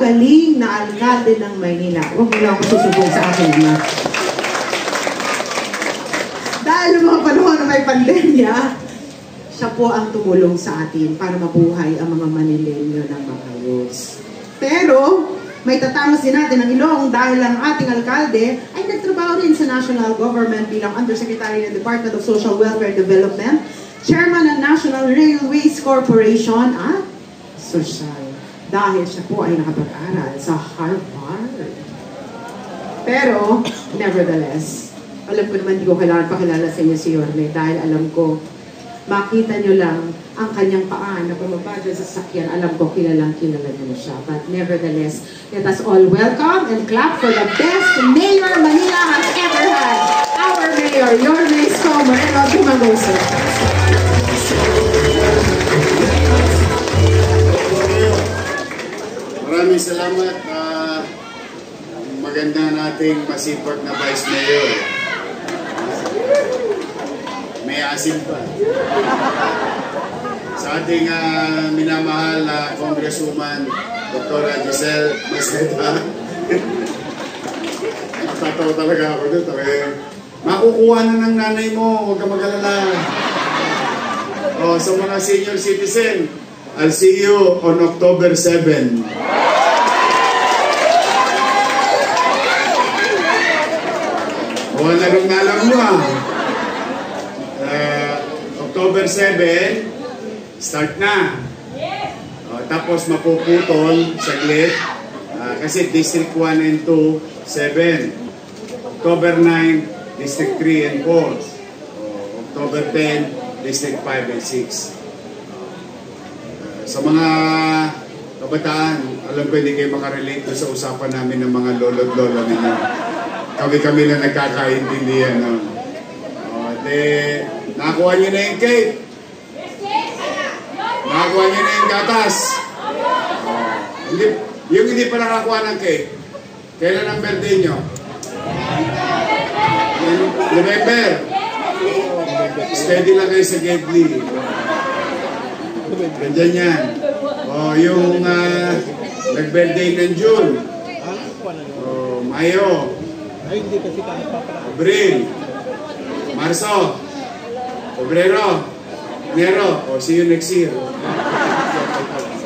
Galing na alkalde ng Maynila. Huwag mo lang ako susubong sa akin na. Dahil ng mga panahon na may pandemya, siya po ang tumulong sa atin para mabuhay ang mga Manileño ng maayos. Pero, may tatamos din natin ang ilong dahil ang ating alkalde ay nagtrabaho rin sa national government bilang Undersecretary ng Department of Social Welfare Development, Chairman ng National Railways Corporation at Social. Dahil siya po ay nakapag-aral sa Harvard. Pero, nevertheless, alam ko naman hindi ko kailangan pakilala sa inyo si Yorme dahil alam ko, makita nyo lang ang kanyang paa na pumaba dyan sa sakyan. Alam ko, kilalang kilala nyo siya. But nevertheless, let us all welcome and clap for the best mayor Manila has ever had. Our mayor, Yorme Isko Moreno Dumagoso. Maraming salamat. Maganda nating masipag na Vice Mayor. May asim pa. Sa ating minamahal na Congresswoman, Dr. Giselle Maseta. Natatawa talaga ako doon. Makukuha na ng nanay mo, huwag ka mag-alala. Sa mga senior citizen, I'll see you on October 7. Walang alam nyo October 7, start na. Tapos mapuputol saglit. Kasi District 1 and 2, 7. October 9, District 3 and 4. October 10, District 5 and 6. Sa mga kabataan, alam ko hindi kayo makarelate sa usapan namin ng mga lolo't-lola ninyo. Kami lang nagkakaintindihan. Nakakuha nyo na yung cake. Nakakuha nyo na yung gatas. Yung hindi pa nakakuha ng cake, kailan ang birthday nyo? November. Steady lang kayo sa Gedli. Nandiyan yan. Yung nag-birthday ng June. Mayo. Abril, Marso, Febrero, Enero. See you next year.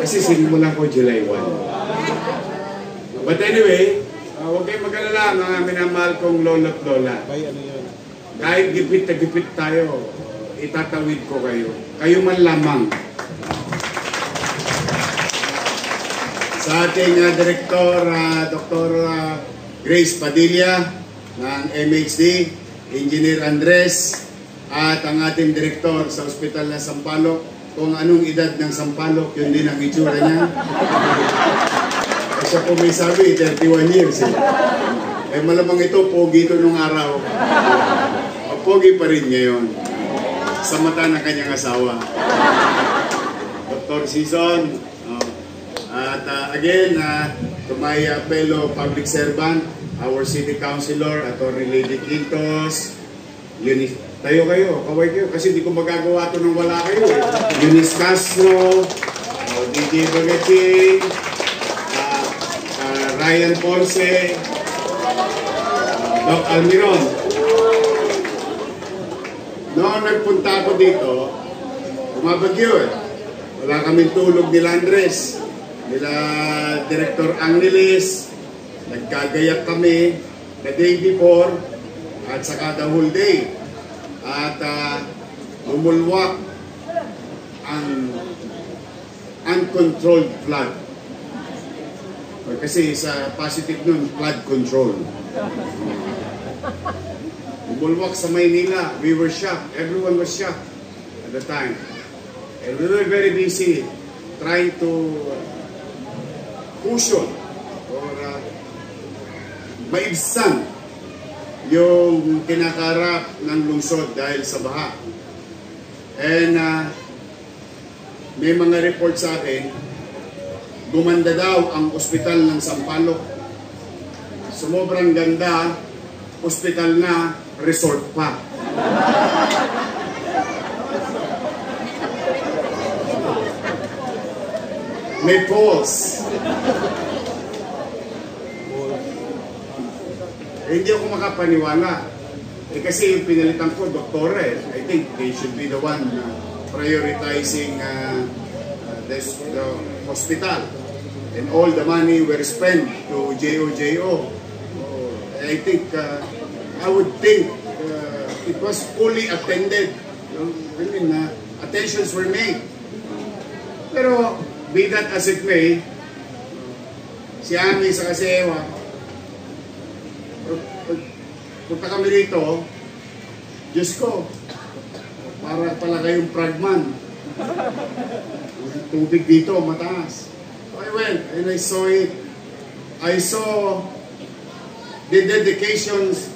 Kasi sinimulan ko July 1. But anyway, huwag kayong mag-alala mga minamahal kong lolo't lola. Kahit gipit na gipit tayo, itatawid ko kayo. Kayo man lamang. Sa ating Director, Dr. Grace Padilla ng MHD, Engineer Andres, at ang ating Direktor sa Ospital ng Sampaloc. Kung anong edad ng Sampaloc, yun din ang itsura niya. Kasi po may sabi, 31 years. Malamang ito, pogi ito nung araw. Pogi pa rin ngayon sa mata ng kanyang asawa. Dr. Season, at again, to my fellow public servant, our city councilor, Atty. Lady Quintos, tayo kayo, kaway kayo, kasi di ko magagawa ito nang wala kayo. Eunice Castro, DJ Bagaching, Ryan Porce, Doc Almiron. Noong nagpunta ako dito, umabagyo eh. Wala kaming tulog nila Andres, nila Director Angeles. Nagkagayak kami the day before at saka the whole day. At lumulwak ang uncontrolled flood. Kasi sa positive nun, flood control. Lumulwak sa Maynila. We were shocked. Everyone was shocked at the time. And we were very busy trying to cushion or maibsan yung kinakarap ng lungsod dahil sa baha. And may mga report sa akin, gumanda daw ang ospital ng Sampaloc. Sumobrang ganda, ospital na, resort pa. May falls. hindi ako makapaniwala. Kasi yung pinalitan ko, doktora eh. I think they should be the one prioritizing the hospital. And all the money were spent to JOJO. I think, I would think it was fully attended. I mean, attentions were made. Pero, be that as it may, si Ami sa Ewa, punta kami rito, Diyos ko, para pala kayong fragman. Ang tubig dito, mataas. So I went and I saw it. I saw the dedications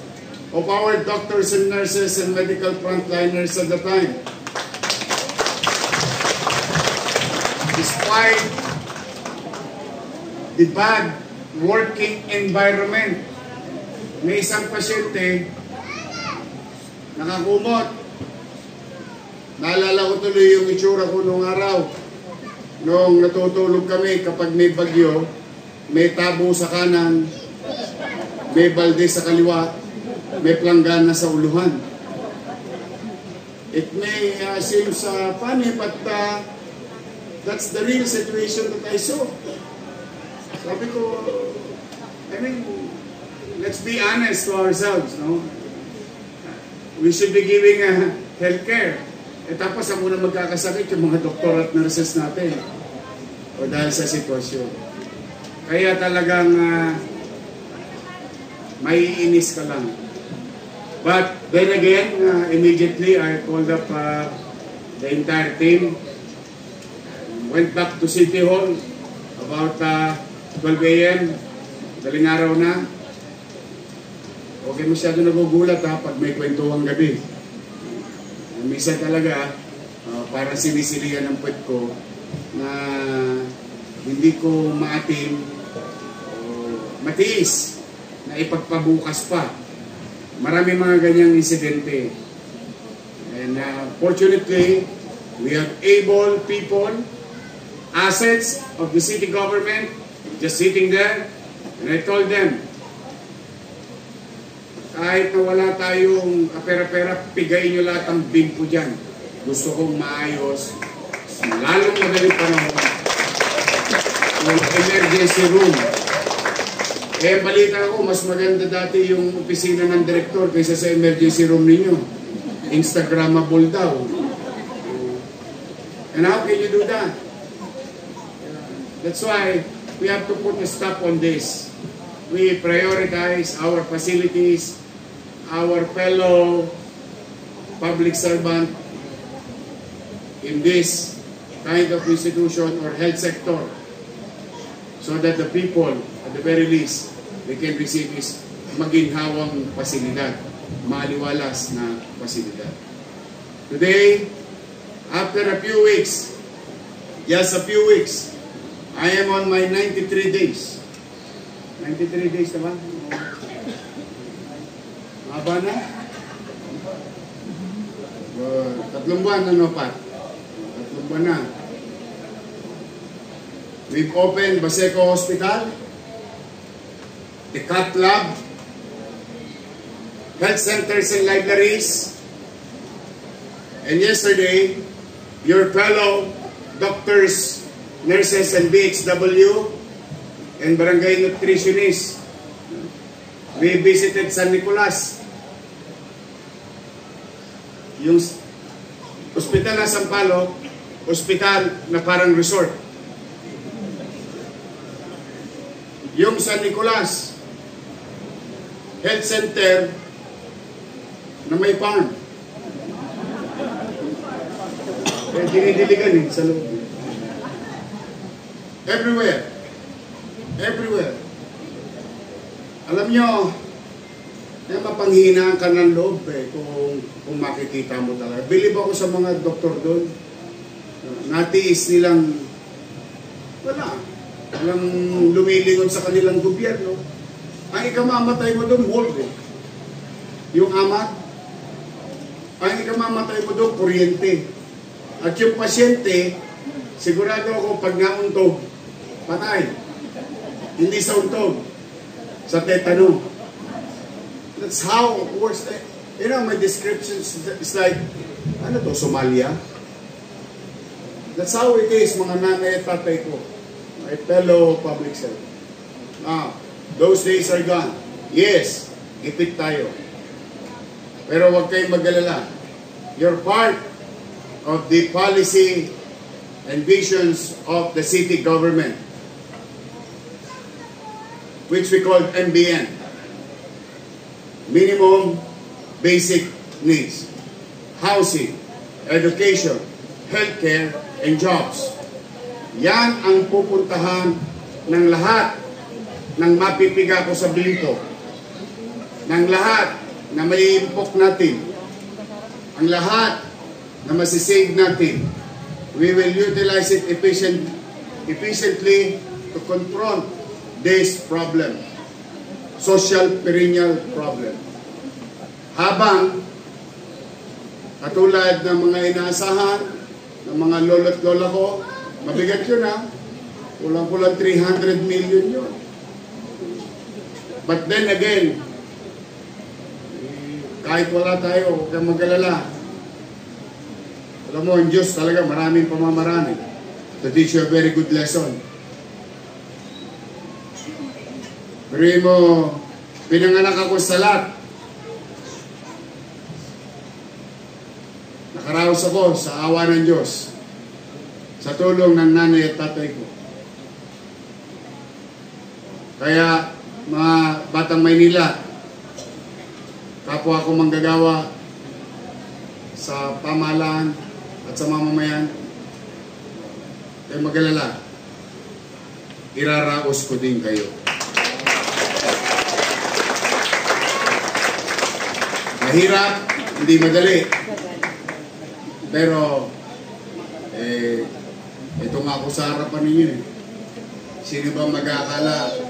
of our doctors and nurses and medical frontliners at the time. Despite the bad working environment, may isang pasyente nakakumot. Naalala ko tuloy yung itsura ko noong araw. Noong natutulog kami kapag may bagyo, may tabo sa kanan, may balde sa kaliwa, may planggana sa uluhan. It may seem funny, but that's the real situation that I saw. Sabi ko, I mean, let's be honest to ourselves, no? We should be giving health care. Tapos ako na magkakasakit yung mga doktor at nurses natin. O dahil sa sitwasyon. Kaya talagang may inis ka lang. But then again, immediately I called up the entire team. Went back to City Hall about 12 a.m. Daling araw na. Okay, masyado nagugulat pag may kwentuhang gabi. Minsan talaga, para sinisilihan ng puwet ko na hindi ko maatim matiis na ipagpabukas pa. Marami mga ganyang insidente. And fortunately, we have able people, assets of the city government, just sitting there. And I told them, kahit na wala tayong pera-pera, pigayin nyo lahat ang bimpo dyan. Gusto kong maayos, lalong madaling panahon, yung emergency room. Balita ko, mas maganda dati yung opisina ng direktor kaysa sa emergency room ninyo. Instagrammable daw. And how can you do that? That's why we have to put a stop on this. We prioritize our facilities, our fellow public servant in this kind of institution or health sector so that the people, at the very least, they can receive is maginhawang pasilidad, maliwalas na pasilidad. Today, after a few weeks, just a few weeks, I am on my 93 days. 93 days na ba? Haba na? 3 buwan ano pa? 3 buwan na. We've opened Baseco Hospital, the Cat Lab, health centers and libraries, and yesterday, your fellow doctors, nurses, and BHW, and barangay nutritionists, we visited San Nicolas. Yung ospital na Sampalo, ospital na parang resort. Yung San Nicolas Health Center na may farm. Kaya dinidiligan sa loob. Everywhere. Everywhere. Alam nyo, mapanghinaan ka ng loob kung makikita mo talaga. Believe ako sa mga doktor doon. Natiis nilang walang lumilingon sa kanilang gobyerno. Ang ikamamatay mo doon, mold Yung amat, ang ikamamatay mo doon, kuryente. At yung pasyente, sigurado ako pag nauntog, patay. Hindi sa untog, sa tetano. That's how it works. You know, my description is like, ano to, Somalia? That's how it is, mga nanay at tatay ko. My fellow public servant. Now, those days are gone. Yes, ipit tayo. Pero huwag kayong mag-alala. You're part of the policy and visions of the city government, which we call MBN. Minimum Basic Needs. Housing, education, healthcare, and jobs. Yan ang pupuntahan ng lahat ng mapipiga ko sa bimpo. Ng lahat na may impok natin. Ang lahat na masisave natin. We will utilize it efficiently to confront this problem. Social perennial problem. Habang katulad ng mga inaasahan ng mga lolo't lola ko, mabigat yun ha. Kulang-kulang 300 million yun. But then again, kahit wala tayo, huwag kang mag-alala. Alam mo, ang Diyos talaga maraming pamamarami to teach you a very good lesson. Pero mo, pinanganak ako sa lahat. Nakaraos ako sa awa ng Diyos, sa tulong ng nanay at tatay ko. Kaya, mga batang Maynila, kapwa ko manggagawa sa pamahalaan at sa mamamayan, kaya mag-alala, iraraos ko din kayo. Mahirap, hindi madali. Pero, ito nga ako sa harapan ninyo. Sino ba mag-aakala